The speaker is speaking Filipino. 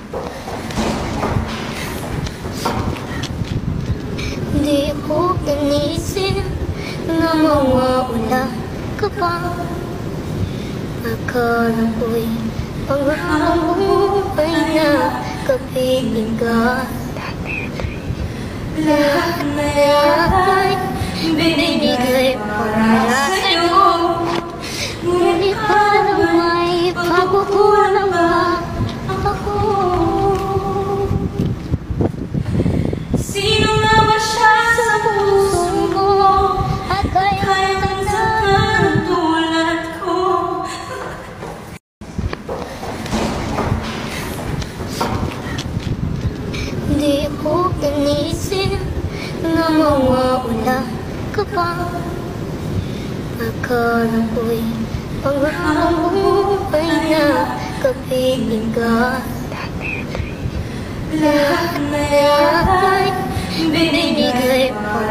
Di ko inisip na mawawala ka pa. Akala ko'y panghabang buhay na kapilingan. Lahat na yata'y binibigay para sa'yo. Ngunit parang may pagkukulang pa ako. Sino nga ba siya sa puso mo? At kaya tantanan tulad ko. Di ko inisip na mawawala ka pa. Akala ko'y panghabang buhay na kapilingan. Lahat na yata'y binibigay para